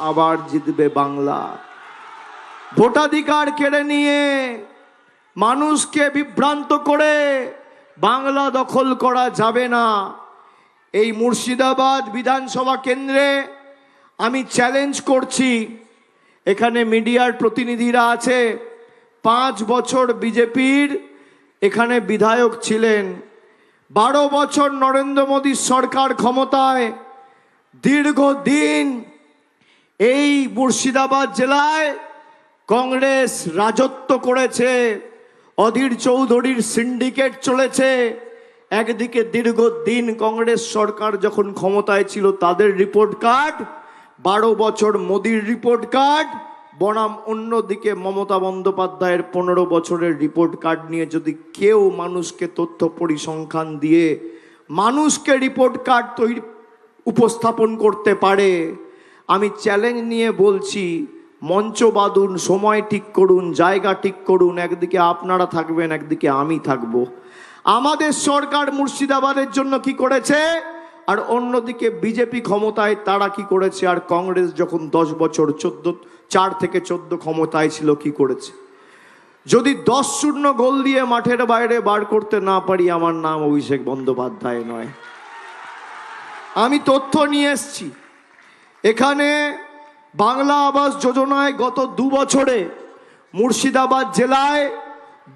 আবার জিতবে বাংলা। ভোটাধিকার কেড়ে নিয়ে মানুষকে বিভ্রান্ত করে বাংলা দখল করা যাবে না। এই মুর্শিদাবাদ বিধানসভা কেন্দ্রে আমি চ্যালেঞ্জ করছি, এখানে মিডিয়ার প্রতিনিধিরা আছে, 5 বছর বিজেপির এখানে বিধায়ক ছিলেন, 12 বছর নরেন্দ্র মোদীর সরকার ক্ষমতায়, দীর্ঘদিন এই মুর্শিদাবাদ জেলায় কংগ্রেস রাজত্ব করেছে, অধীর চৌধুরীর সিন্ডিকেট চলেছে। একদিকে দীর্ঘদিন কংগ্রেস সরকার যখন ক্ষমতায় ছিল তাদের রিপোর্ট কার্ড, 12 বছর মোদির রিপোর্ট কার্ড, বনাম অন্যদিকে মমতা বন্দ্যোপাধ্যায়ের 15 বছরের রিপোর্ট কার্ড নিয়ে যদি কেউ মানুষকে তথ্য পরিসংখ্যান দিয়ে মানুষকে রিপোর্ট কার্ড তৈরি উপস্থাপন করতে পারে, আমি চ্যালেঞ্জ নিয়ে বলছি, মঞ্চ বাঁধুন, সময় ঠিক করুন, জায়গা ঠিক করুন, একদিকে আপনারা থাকবেন, একদিকে আমি থাকব। আমাদের সরকার মুর্শিদাবাদের জন্য কি করেছে, আর অন্যদিকে বিজেপি ক্ষমতায় তারা কি করেছে, আর কংগ্রেস যখন 10 বছর 4 থেকে 14 ক্ষমতায় ছিল কি করেছে। যদি 10-0 গোল দিয়ে মাঠের বাইরে বার করতে না পারি, আমার নাম অভিষেক বন্দ্যোপাধ্যায় নয়। আমি তথ্য নিয়ে এসছি, এখানে বাংলা আবাস যোজনায় গত 2 বছরে মুর্শিদাবাদ জেলায়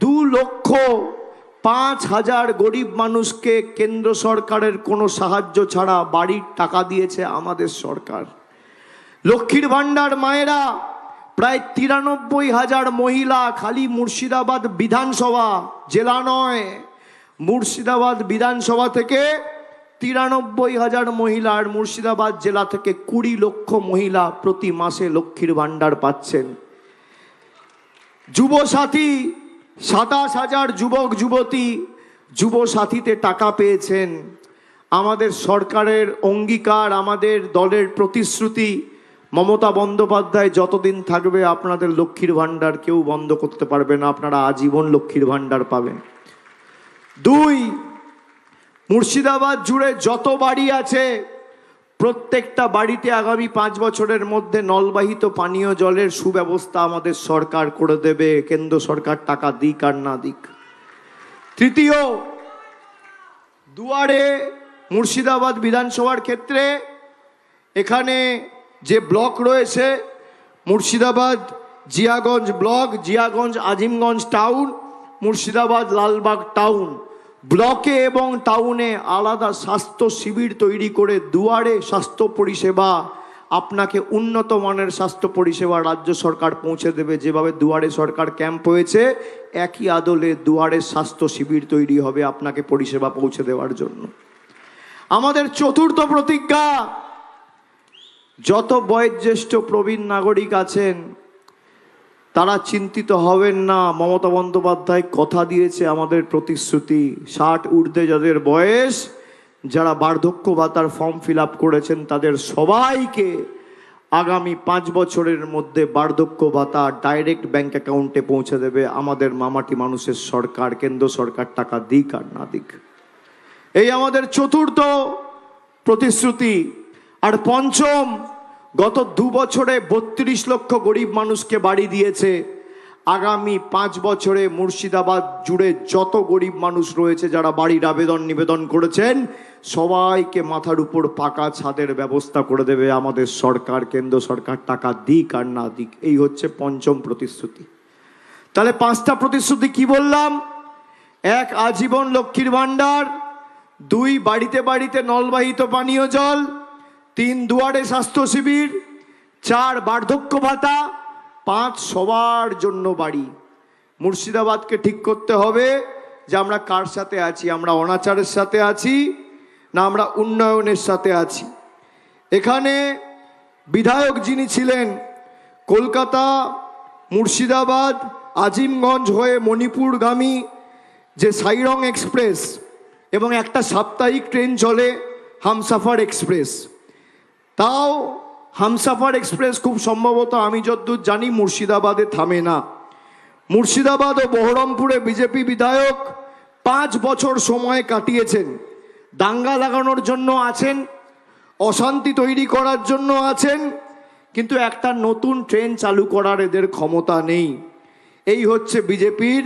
2,05,000 গরিব মানুষকে কেন্দ্র সরকারের কোনো সাহায্য ছাড়া বাড়ির টাকা দিয়েছে আমাদের সরকার। লক্ষ্মীর ভাণ্ডার মায়েরা প্রায় 93,000 মহিলা, খালি মুর্শিদাবাদ বিধানসভা জেলা নয়, মুর্শিদাবাদ বিধানসভা থেকে 93,000 মহিলা, আর মুর্শিদাবাদ জেলা থেকে 20 লক্ষ মহিলা প্রতি মাসে লক্ষ্মীর ভাণ্ডার পাচ্ছেন। যুবসাথী 27,000 যুবক যুবতী যুবসাথীতে টাকা পেয়েছেন। আমাদের সরকারের অঙ্গীকার, আমাদের দলের প্রতিশ্রুতি, মমতা বন্দ্যোপাধ্যায় যতদিন থাকবে আপনাদের লক্ষ্মীর ভাণ্ডার কেউ বন্ধ করতে পারবে না, আপনারা আজীবন লক্ষ্মীর ভাণ্ডার পাবেন। 2, মুর্শিদাবাদ জুড়ে যত বাড়ি আছে প্রত্যেকটা বাড়িতে আগামী 5 বছরের মধ্যে নলবাহিত পানীয় জলের সুব্যবস্থা আমাদের সরকার করে দেবে, কেন্দ্র সরকার টাকা দিক আর না দিক। 3, দুয়ারে মুর্শিদাবাদ বিধানসভার ক্ষেত্রে এখানে যে ব্লক রয়েছে, Murshidabad Jiaganj block, Jiaganj Azimganj town, Murshidabad Lalbagh town, ব্লকে এবং টাউনে আলাদা স্বাস্থ্য শিবির তৈরি করে দুয়ারে স্বাস্থ্য পরিষেবা, আপনাকে উন্নত মানের স্বাস্থ্য পরিষেবা রাজ্য সরকার পৌঁছে দেবে। যেভাবে দুয়ারে সরকার ক্যাম্প হয়েছে, একই আদলে দুয়ারে স্বাস্থ্য শিবির তৈরি হবে আপনাকে পরিষেবা পৌঁছে দেওয়ার জন্য। আমাদের 4র্থ প্রতিজ্ঞা, যত বয়োজ্যেষ্ঠ প্রবীণ নাগরিক আছেন তারা চিন্তিত হবেন না, মমতা বন্দ্যোপাধ্যায় কথা দিয়েছে, আমাদের প্রতিশ্রুতি, 60 ঊর্ধ্বে যাদের বয়স, যারা বার্ধক্য ভাতার ফর্ম ফিল আপ করেছেন তাদের সবাইকে আগামী 5 বছরের মধ্যে বার্ধক্য ভাতা ডাইরেক্ট ব্যাংক অ্যাকাউন্টে পৌঁছে দেবে আমাদের মামাটি মানুষের সরকার, কেন্দ্র সরকার টাকা দিক আর না দিক। এই আমাদের 4র্থ প্রতিশ্রুতি। আর 5ম, গত 2 বছরে 32 লক্ষ গরিব মানুষকে বাড়ি দিয়েছে। আগামী 5 বছরে মুর্শিদাবাদ জুড়ে যত গরিব মানুষ রয়েছে যারা বাড়ির নিবেদন করেছেন, সবাইকে মাথার উপর পাকা ছাদের ব্যবস্থা করে দেবে আমাদের সরকার, কেন্দ্র সরকার টাকা দিক আর না দিক। এই হচ্ছে 5ম প্রতিশ্রুতি। তাহলে 5টা প্রতিশ্রুতি কি বললাম? 1, আজীবন লক্ষ্মীর ভাণ্ডার, 2, বাড়িতে বাড়িতে নলবাহিত পানীয় জল, 3, দুয়ারে স্বাস্থ্য শিবির, 4, বার্ধক্য ভাতা, 5, সবার জন্য বাড়ি। মুর্শিদাবাদকে ঠিক করতে হবে যে আমরা কার সাথে আছি, আমরা অনাচারের সাথে আছি না আমরা উন্নয়নের সাথে আছি। এখানে বিধায়ক যিনি ছিলেন, কলকাতা মুর্শিদাবাদ আজিমগঞ্জ হয়ে মণিপুরগামী যে সাইরং এক্সপ্রেস এবং একটা সাপ্তাহিক ট্রেন চলে হামসাফার এক্সপ্রেস, তাও হামসাফার এক্সপ্রেস খুব সম্ভবত আমি যতদূর জানি মুর্শিদাবাদে থামে না। মুর্শিদাবাদ ও বহরমপুরে বিজেপি বিধায়ক 5 বছর সময় কাটিয়েছেন। দাঙ্গা লাগানোর জন্য আছেন, অশান্তি তৈরি করার জন্য আছেন, কিন্তু একটা নতুন ট্রেন চালু করার এদের ক্ষমতা নেই। এই হচ্ছে বিজেপির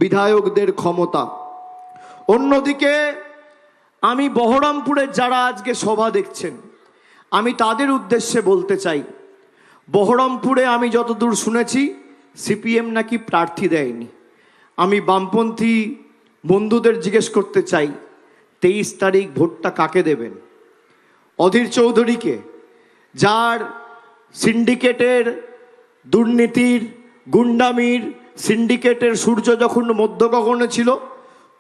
বিধায়কদের ক্ষমতা। অন্যদিকে আমি বহরমপুরের যারা আজকে সভা দেখছেন, আমি তাদের উদ্দেশ্যে বলতে চাই, বহরমপুরে আমি যতদূর শুনেছি সিপিএম নাকি প্রার্থী দেয়নি। আমি বামপন্থী বন্ধুদের জিজ্ঞেস করতে চাই, 23 তারিখ ভোটটা কাকে দেবেন? অধীর চৌধুরীকে, যার সিন্ডিকেটের দুর্নীতির গুন্ডামির সিন্ডিকেটের সূর্য যখন মধ্য গগনে ছিল,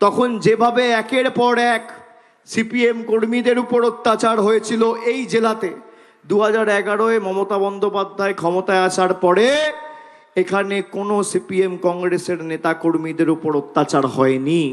তখন যেভাবে একের পর এক সিপিএম কর্মীদের উপর অত্যাচার হয়েছিল এই জেলাতে, 2011-এ মমতা বন্দ্যোপাধ্যায় ক্ষমতায় আসার পরে এখানে কোনো সিপিএম কংগ্রেসের নেতা কর্মীদের উপর অত্যাচার হয়নি।